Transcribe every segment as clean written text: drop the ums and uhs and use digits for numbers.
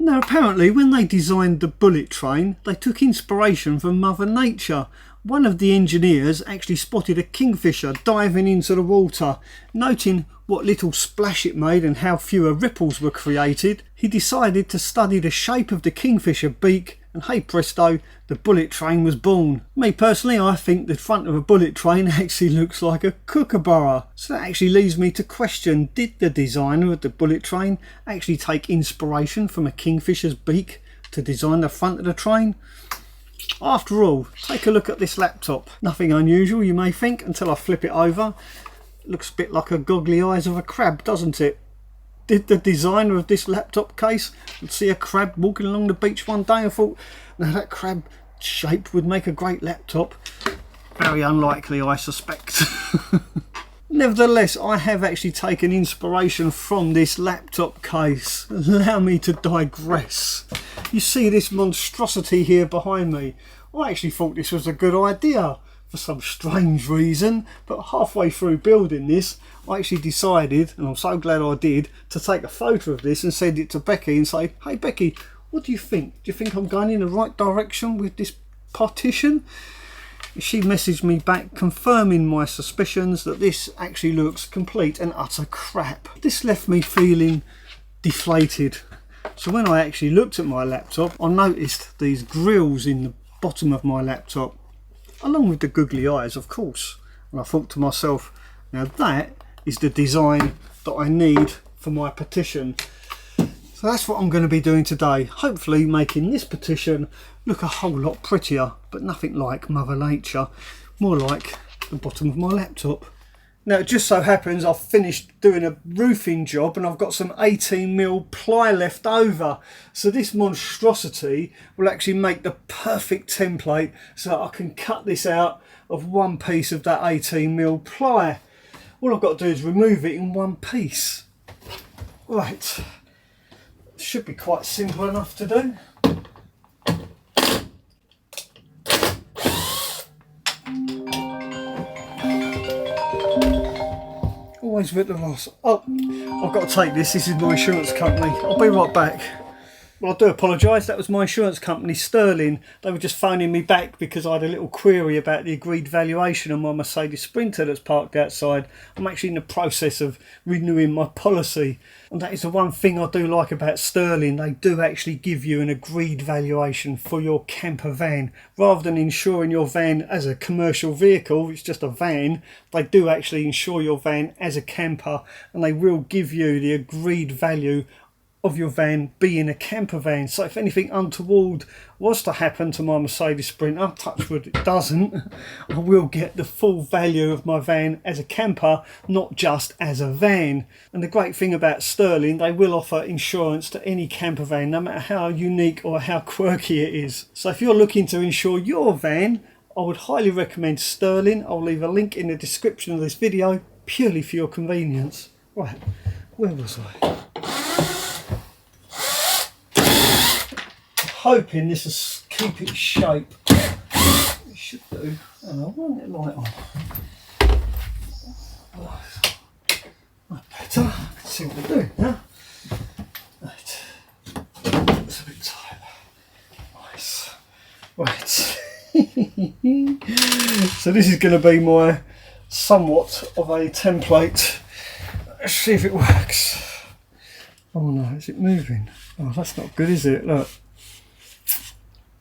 Now apparently when they designed the bullet train, they took inspiration from Mother Nature. One of the engineers actually spotted a kingfisher diving into the water. Noting what little splash it made and how fewer ripples were created, he decided to study the shape of the kingfisher beak, and hey presto, the bullet train was born. Me personally, I think the front of a bullet train actually looks like a kookaburra. So that actually leads me to question, did the designer of the bullet train actually take inspiration from a kingfisher's beak to design the front of the train? After all, take a look at this laptop. Nothing unusual you may think until I flip it over. It looks a bit like a goggly eyes of a crab, doesn't it? Did the designer of this laptop case see a crab walking along the beach one day and thought, now that crab shape would make a great laptop? Very unlikely, I suspect. Nevertheless, I have actually taken inspiration from this laptop case. Allow me to digress. You see this monstrosity here behind me? I actually thought this was a good idea for some strange reason, but halfway through building this, I actually decided, and I'm so glad I did, to take a photo of this and send it to Becky and say, hey Becky, what do you think? Do you think I'm going in the right direction with this partition? She messaged me back confirming my suspicions that this actually looks complete and utter crap. This left me feeling deflated. So when I actually looked at my laptop, I noticed these grills in the bottom of my laptop, along with the googly eyes of course. And I thought to myself, now that is the design that I need for my partition. So that's what I'm going to be doing today, hopefully making this partition look a whole lot prettier, but nothing like Mother Nature, more like the bottom of my laptop. Now it just so happens I've finished doing a roofing job and I've got some 18mm ply left over, so this monstrosity will actually make the perfect template so that I can cut this out of one piece of that 18mm ply. All I've got to do is remove it in one piece. Right. Should be quite simple enough to do. Always with the loss. Oh, I've got to take this. This is my insurance company. I'll be right back. Well, I do apologise, that was my insurance company, Sterling. They were just phoning me back because I had a little query about the agreed valuation on my Mercedes Sprinter that's parked outside. I'm actually in the process of renewing my policy. And that is the one thing I do like about Sterling. They do actually give you an agreed valuation for your camper van. Rather than insuring your van as a commercial vehicle, it's just a van, they do actually insure your van as a camper, and they will give you the agreed value of your van being a camper van. So if anything untoward was to happen to my Mercedes Sprinter, touch wood it doesn't, I will get the full value of my van as a camper, not just as a van. And the great thing about Sterling, they will offer insurance to any camper van, no matter how unique or how quirky it is. So if you're looking to insure your van, I would highly recommend Sterling. I'll leave a link in the description of this video purely for your convenience. Right, where was I? Hoping this will keep its shape. It should do. And I want it light on. Right, better. Let's see what we do now. Right. It's a bit tight. Nice. Right. So this is going to be my somewhat of a template. Let's see if it works. Oh no, is it moving? Oh, that's not good, is it? Look.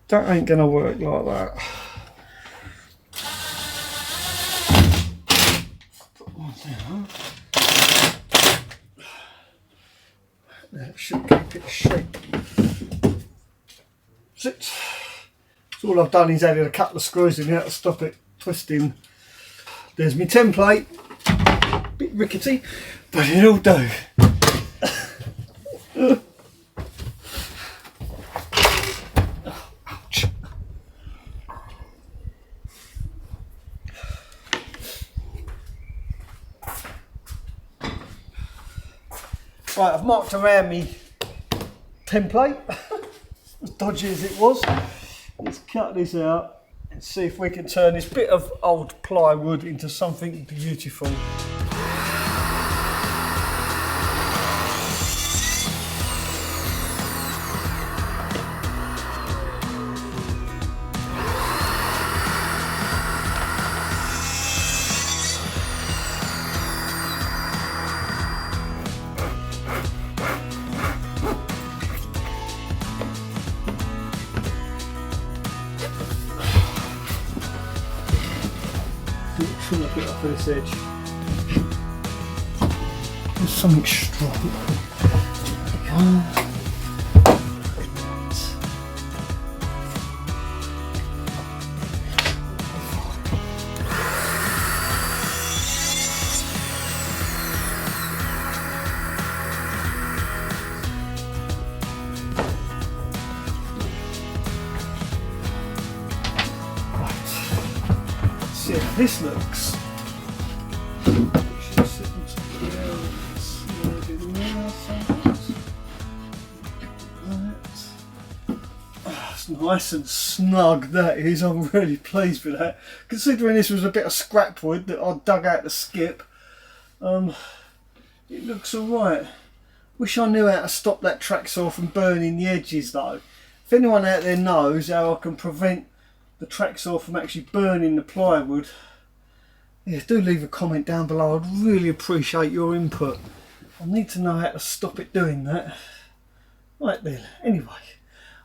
That ain't gonna work like that. Put one down. That should keep it shape. That's it. So all I've done is added a couple of screws in here to stop it twisting. There's my template. Bit rickety, but it'll do. Right, I've marked around me template, as dodgy as it was. Let's cut this out and see if we can turn this bit of old plywood into something beautiful. for this edge. There's something straight. There we go. See how this looks. It's nice and snug, that is. I'm really pleased with that. Considering this was a bit of scrap wood that I dug out to skip, it looks alright. Wish I knew how to stop that track saw from burning the edges though. If anyone out there knows how I can prevent the track saw from actually burning the plywood, yeah, do leave a comment down below. I'd really appreciate your input. I need to know how to stop it doing that. Right then, anyway,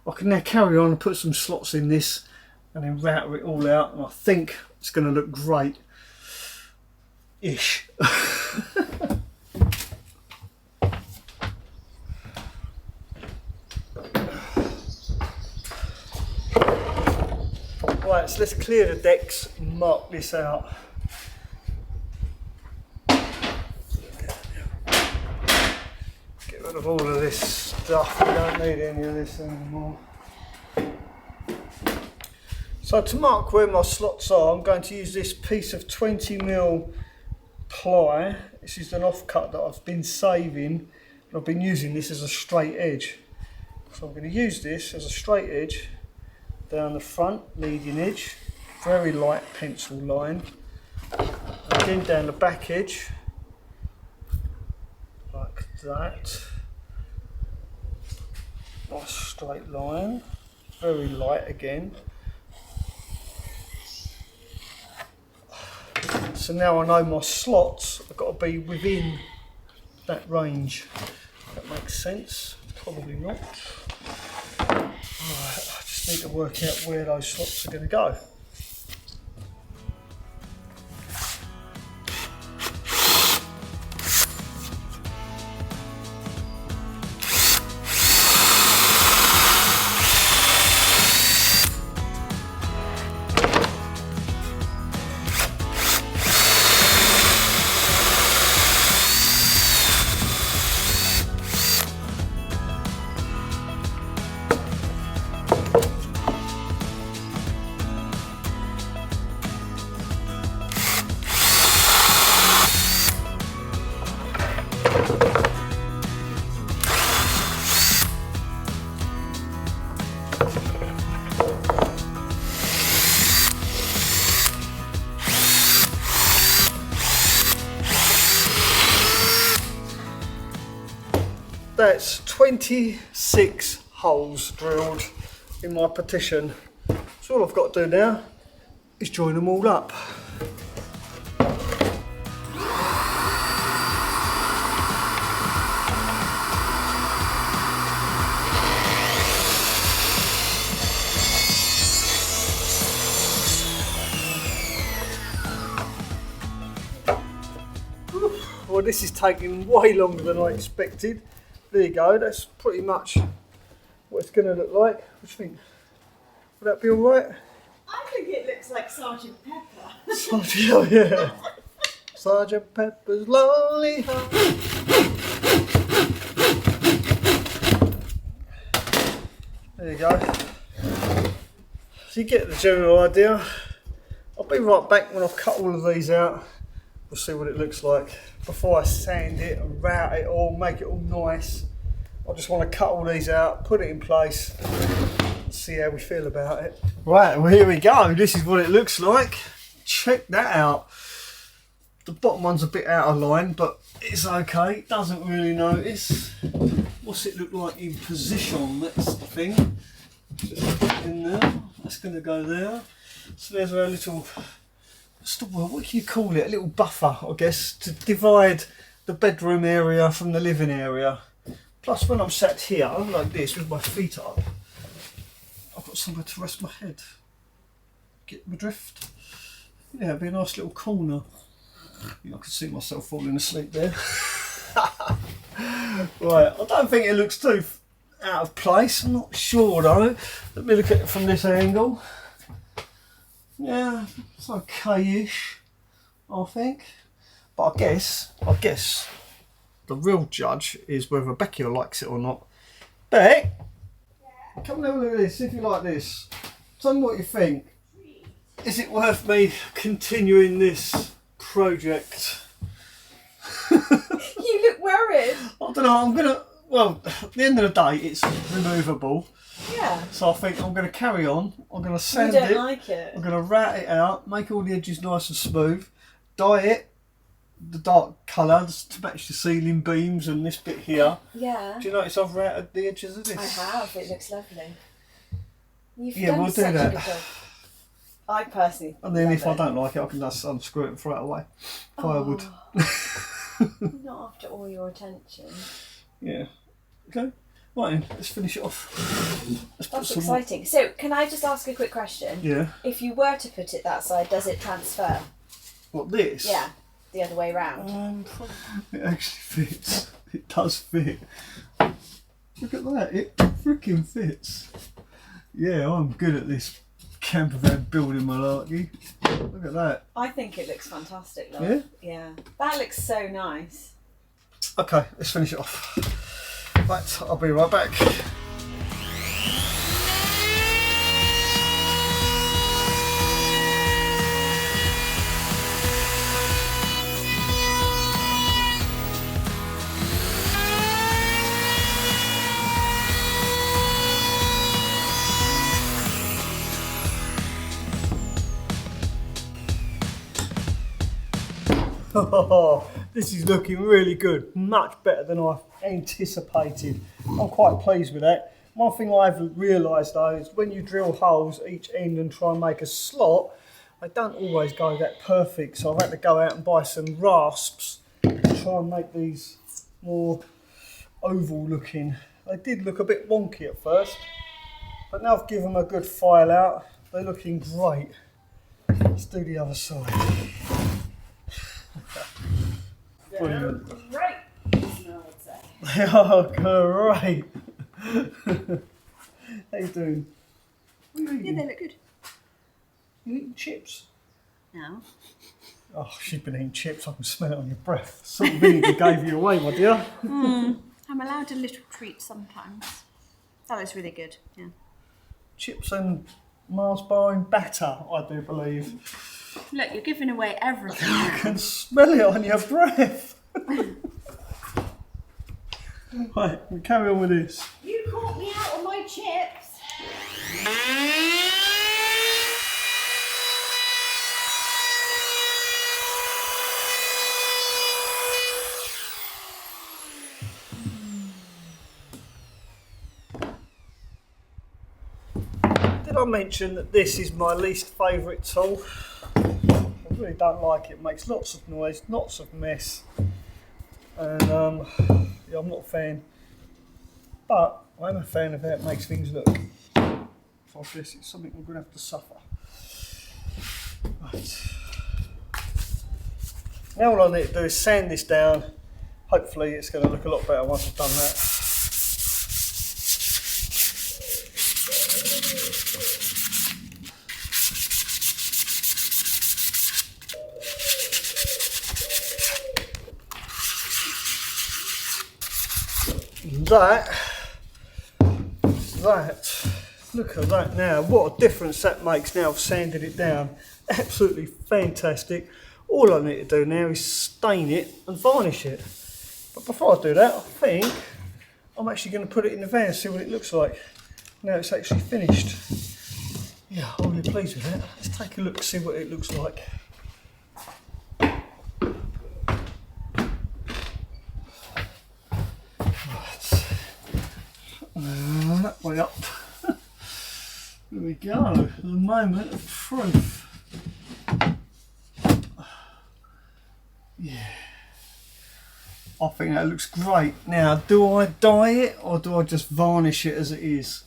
I can now carry on and put some slots in this and then router it all out, and I think it's going to look great ish. Right, so let's clear the decks and mark this out. Get rid of all of this stuff, we don't need any of this anymore. So to mark where my slots are, I'm going to use this piece of 20mm ply. This is an offcut that I've been saving, and I've been using this as a straight edge. So I'm going to use this as a straight edge down the front leading edge, very light pencil line, and then down the back edge like that. Nice straight line, very light again. So now I know my slots have got to be within that range. That makes sense? Probably not. Alright, I just need to work out where those slots are going to go. That's 26 holes drilled in my partition. So all I've got to do now is join them all up. Well, this is taking way longer than I expected. There you go, that's pretty much what it's going to look like. What do you think? Would that be alright? I think it looks like Sergeant Pepper. Sergeant, oh yeah. Sergeant Pepper's Lonely Heart. There you go. So you get the general idea. I'll be right back when I've cut all of these out. We'll see what it looks like. Before I sand it and route it all, make it all nice, I just want to cut all these out, put it in place, and see how we feel about it. Right, well here we go. This is what it looks like. Check that out. The bottom one's a bit out of line, but it's okay. It doesn't really notice. What's it look like in position? That's the thing. Just put it in there. That's going to go there. So there's our little, what can you call it? A little buffer, I guess, to divide the bedroom area from the living area. Plus, when I'm sat here like this with my feet up, I've got somewhere to rest my head. Get my drift? Yeah, it'd be a nice little corner. I can see myself falling asleep there. Right, I don't think it looks too out of place. I'm not sure though. Let me look at it from this angle. Yeah, it's okay-ish, I think. But I guess the real judge is whether Becky likes it or not. Beck, come and have a look at this. See if you like this. Tell me what you think. Is it worth me continuing this project? You look worried. I don't know. Well, at the end of the day, it's removable. Yeah. So I think I'm going to carry on. I'm going to sand You don't it. like it. I'm going to rat it out, make all the edges nice and smooth, dye it the dark colours to match the ceiling beams and this bit here. Yeah. Do you notice I've ratted the edges of this? I have. It looks lovely. You've Yeah, done we'll do such that. a good job. I personally. And then love if I it. don't like it, I can just unscrew it and throw it away. Firewood. Not after all your attention. Yeah. Okay. Right then, let's finish it off. Let's put That's some exciting. So, can I just ask a quick question? Yeah. If you were to put it that side, does it transfer? What, this? Yeah, the other way round. It actually fits. It does fit. Look at that. It freaking fits. Yeah, I'm good at this campervan building malarkey. Look at that. I think it looks fantastic, love. Yeah? Yeah. That looks so nice. Okay, let's finish it off. Right, I'll be right back. This is looking really good, much better than I anticipated. I'm quite pleased with that. One thing I've realised though is when you drill holes each end and try and make a slot, they don't always go that perfect, so I've had to go out and buy some rasps to try and make these more oval looking. They did look a bit wonky at first, but now I've given them a good file out, they're looking great. Let's do the other side. Brilliant. Great. I would say. They are great. How you doing? What are you Yeah, eating? they look good. You eating chips? No. Oh, she's been eating chips. I can smell it on your breath. Salt and vinegar gave you away, my dear. I'm allowed a little treat sometimes. That looks really good. Yeah. Chips and Mars bar in batter, I do believe. Look, you're giving away everything. I can smell it on your breath. Right, we carry on with this. You caught me out on my chips. Did I mention that this is my least favourite tool? I really don't like it. It makes lots of noise, lots of mess. And yeah, I'm not a fan. But I'm a fan of how it makes things look. So I guess it's something we're going to have to suffer. Right. Now all I need to do is sand this down. Hopefully it's going to look a lot better once I've done that. Look at that now, what a difference that makes now I've sanded it down. Absolutely fantastic. All I need to do now is stain it and varnish it. But before I do that, I think I'm actually going to put it in the van and see what it looks like. Now it's actually finished. Yeah, I'm really pleased with that. Let's take a look, see what it looks like. That way up. There we go, the moment of truth. Yeah, I think that looks great. Now, do I dye it or do I just varnish it as it is?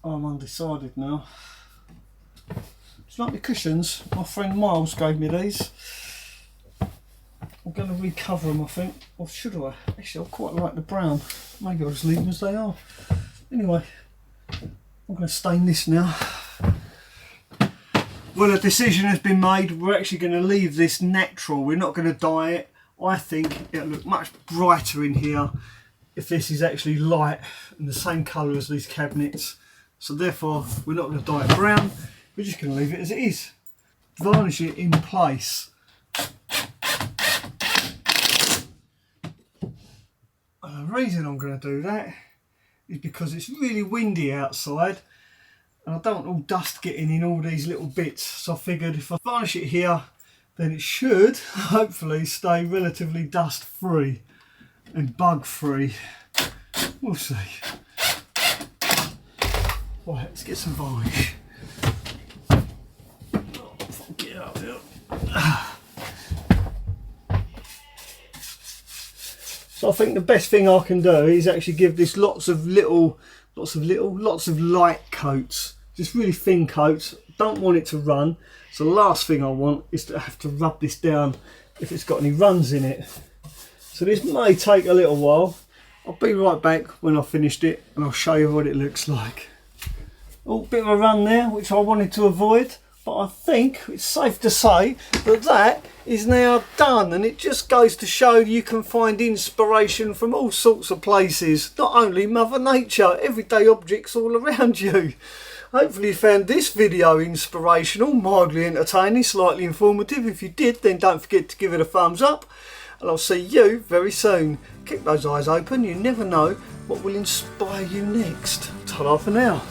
I'm undecided now. It's like the cushions. My friend Miles gave me these. I'm going to recover them, I think. Or should I? Actually, I quite like the brown. Maybe I'll just leave them as they are. Anyway, I'm going to stain this now. Well, a decision has been made. We're actually going to leave this natural. We're not going to dye it. I think it'll look much brighter in here if this is actually light and the same colour as these cabinets. So therefore, we're not going to dye it brown. We're just going to leave it as it is. Varnish it in place. And the reason I'm going to do that is because it's really windy outside. And I don't want all dust getting in all these little bits, so I figured if I varnish it here, then it should hopefully stay relatively dust free and bug free. We'll see. Right, let's get some varnish. Oh, if I can get up here. So I think the best thing I can do is actually give this lots of light coats. Just really thin coats. Don't want it to run. So the last thing I want is to have to rub this down if it's got any runs in it. So this may take a little while. I'll be right back when I've finished it and I'll show you what it looks like. Oh, bit of a run there, which I wanted to avoid. But I think it's safe to say that that is now done, and it just goes to show you can find inspiration from all sorts of places. Not only Mother Nature, everyday objects all around you. Hopefully you found this video inspirational, mildly entertaining, slightly informative. If you did, then don't forget to give it a thumbs up, and I'll see you very soon. Keep those eyes open, you never know what will inspire you next. Ta-ra for now.